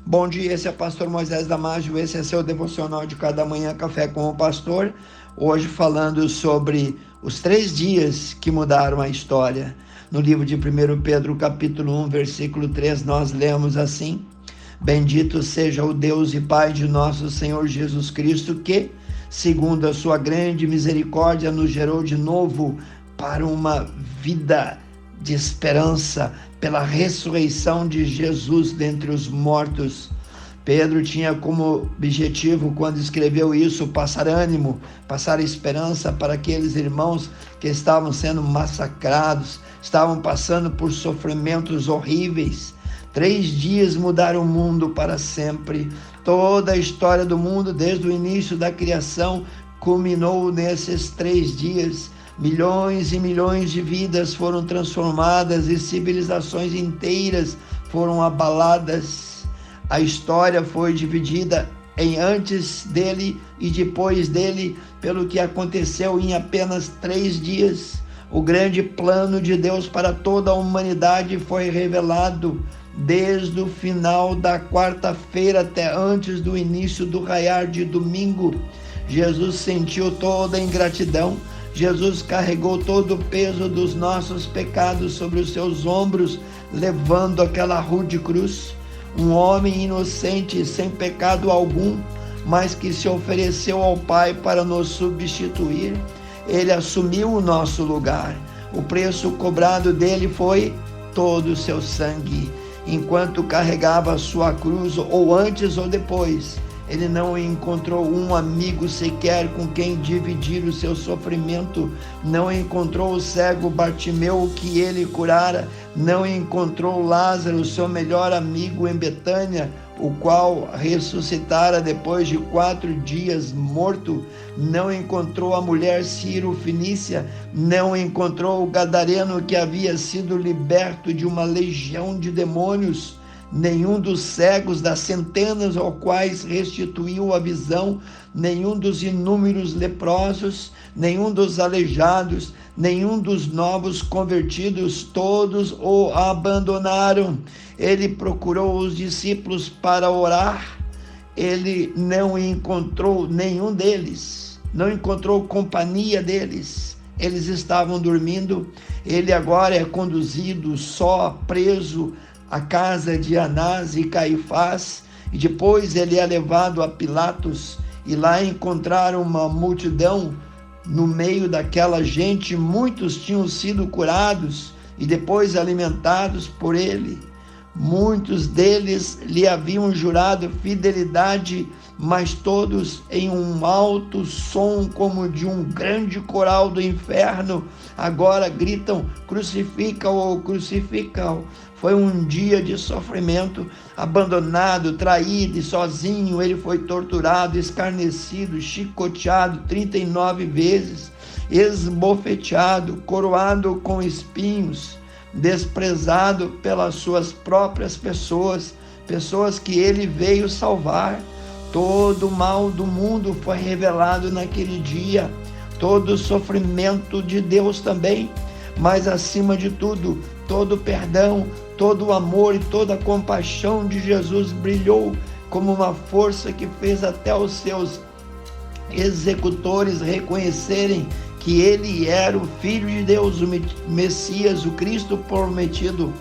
Bom dia, esse é o pastor Moisés Damásio, esse é seu devocional de cada manhã, Café com o Pastor. Hoje falando sobre os 3 dias que mudaram a história. No livro de 1 Pedro, capítulo 1, versículo 3, nós lemos assim: Bendito seja o Deus e Pai de nosso Senhor Jesus Cristo, que, segundo a sua grande misericórdia, nos gerou de novo para uma vida de esperança, pela ressurreição de Jesus dentre os mortos. Pedro tinha como objetivo, quando escreveu isso, passar ânimo, passar esperança para aqueles irmãos que estavam sendo massacrados, estavam passando por sofrimentos horríveis. 3 dias mudaram o mundo para sempre. Toda a história do mundo, desde o início da criação, culminou nesses 3 dias. Milhões e milhões de vidas foram transformadas e civilizações inteiras foram abaladas. A história foi dividida em antes dele e depois dele, pelo que aconteceu em apenas 3 dias. O grande plano de Deus para toda a humanidade foi revelado desde o final da quarta-feira até antes do início do raiar de domingo. Jesus sentiu toda a ingratidão. Jesus carregou todo o peso dos nossos pecados sobre os seus ombros, levando aquela rude cruz. Um homem inocente, sem pecado algum, mas que se ofereceu ao Pai para nos substituir. Ele assumiu o nosso lugar. O preço cobrado dele foi todo o seu sangue. Enquanto carregava a sua cruz, ou antes ou depois, ele não encontrou um amigo sequer com quem dividir o seu sofrimento. Não encontrou o cego Bartimeu que ele curara. Não encontrou Lázaro, seu melhor amigo em Betânia, o qual ressuscitara depois de 4 dias morto. Não encontrou a mulher Ciro-Fenícia. Não encontrou o gadareno que havia sido liberto de uma legião de demônios. Nenhum dos cegos das centenas aos quais restituiu a visão, nenhum dos inúmeros leprosos, nenhum dos aleijados, nenhum dos novos convertidos, todos o abandonaram. Ele procurou os discípulos para orar, ele não encontrou nenhum deles, não encontrou companhia deles. Eles estavam dormindo. Ele agora é conduzido só, preso, a casa de Anás e Caifás, e depois ele é levado a Pilatos, e lá encontraram uma multidão. No meio daquela gente, muitos tinham sido curados e depois alimentados por ele. Muitos deles lhe haviam jurado fidelidade, mas todos em um alto som como de um grande coral do inferno, agora gritam: crucifica-o, crucifica-o. Foi um dia de sofrimento. Abandonado, traído e sozinho, ele foi torturado, escarnecido, chicoteado 39 vezes, esbofeteado, coroado com espinhos, desprezado pelas suas próprias pessoas que ele veio salvar. Todo o mal do mundo foi revelado naquele dia, todo o sofrimento de Deus também, mas acima de tudo, todo o perdão, todo o amor e toda a compaixão de Jesus brilhou como uma força que fez até os seus executores reconhecerem que ele era o Filho de Deus, o Messias, o Cristo prometido.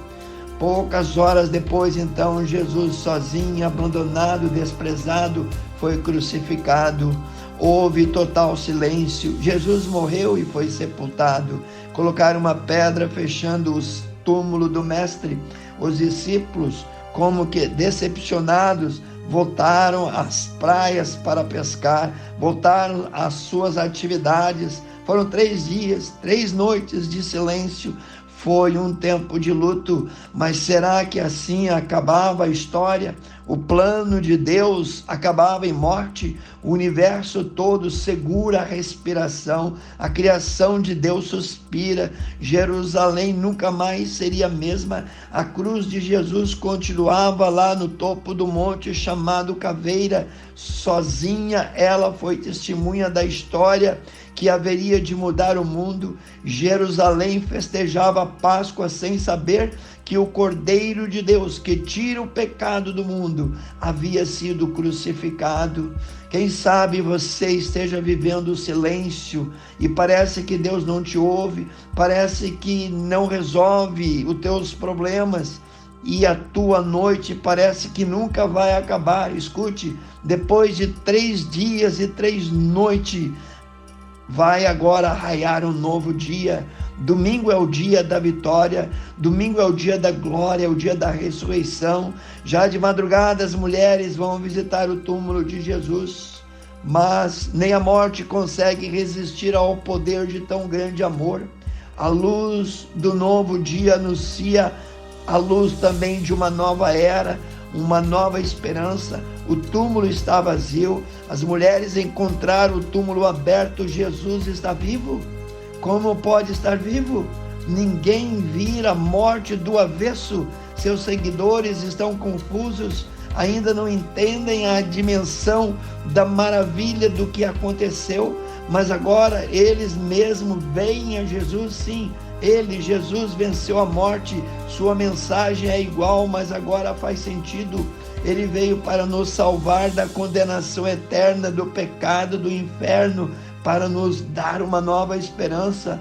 Poucas horas depois, então, Jesus, sozinho, abandonado, desprezado, foi crucificado. Houve total silêncio. Jesus morreu e foi sepultado. Colocaram uma pedra fechando o túmulo do Mestre. Os discípulos, como que decepcionados, voltaram às praias para pescar, voltaram às suas atividades. Foram 3 dias, 3 noites de silêncio. Foi um tempo de luto, mas será que assim acabava a história? O plano de Deus acabava em morte? O universo todo segura a respiração, a criação de Deus suspira, Jerusalém nunca mais seria a mesma. A cruz de Jesus continuava lá no topo do monte chamado Caveira. Sozinha ela foi testemunha da história que haveria de mudar o mundo. Jerusalém festejava a Páscoa sem saber que o Cordeiro de Deus, que tira o pecado do mundo, havia sido crucificado. Quem sabe você esteja vivendo o silêncio e parece que Deus não te ouve, parece que não resolve os teus problemas e a tua noite parece que nunca vai acabar. Escute, depois de 3 dias e 3 noites, vai agora raiar um novo dia. Domingo é o dia da vitória, domingo é o dia da glória, é o dia da ressurreição. Já de madrugada as mulheres vão visitar o túmulo de Jesus, mas nem a morte consegue resistir ao poder de tão grande amor. A luz do novo dia anuncia a luz também de uma nova era, uma nova esperança. O túmulo está vazio, as mulheres encontraram o túmulo aberto. Jesus está vivo. Como pode estar vivo? Ninguém vira a morte do avesso. Seus seguidores estão confusos, ainda não entendem a dimensão da maravilha do que aconteceu, mas agora eles mesmos veem a Jesus. Sim, Jesus venceu a morte. Sua mensagem é igual, mas agora faz sentido. Ele veio para nos salvar da condenação eterna, do pecado, do inferno, para nos dar uma nova esperança.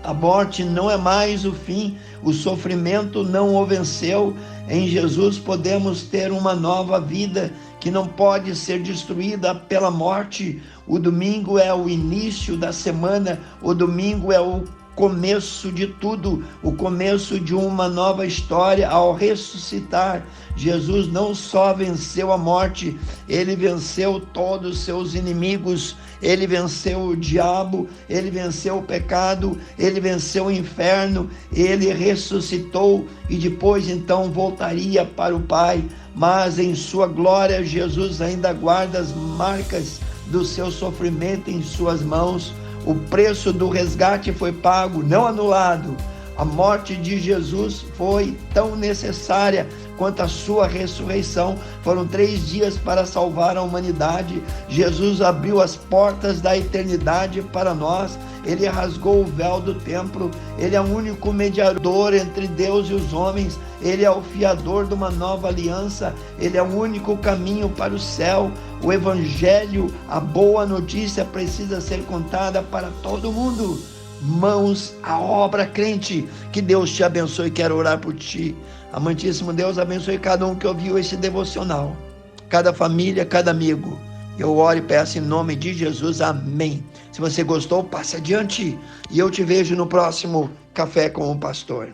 A morte não é mais o fim, o sofrimento não o venceu. Em Jesus podemos ter uma nova vida que não pode ser destruída pela morte. O domingo é o início da semana, o domingo é o começo de tudo, o começo de uma nova história. Ao ressuscitar, Jesus não só venceu a morte, ele venceu todos os seus inimigos, ele venceu o diabo, ele venceu o pecado, ele venceu o inferno, ele ressuscitou e depois então voltaria para o Pai, mas em sua glória Jesus ainda guarda as marcas do seu sofrimento em suas mãos. O preço do resgate foi pago, não anulado. A morte de Jesus foi tão necessária quanto a sua ressurreição. Foram 3 dias para salvar a humanidade. Jesus abriu as portas da eternidade para nós. Ele rasgou o véu do templo. Ele é o único mediador entre Deus e os homens. Ele é o fiador de uma nova aliança. Ele é o único caminho para o céu. O evangelho, a boa notícia, precisa ser contada para todo mundo. Mãos à obra, crente. Que Deus te abençoe. Quero orar por ti. Amantíssimo Deus, abençoe cada um que ouviu esse devocional, cada família, cada amigo. Eu oro e peço em nome de Jesus, amém. Se você gostou, passe adiante e eu te vejo no próximo Café com o Pastor.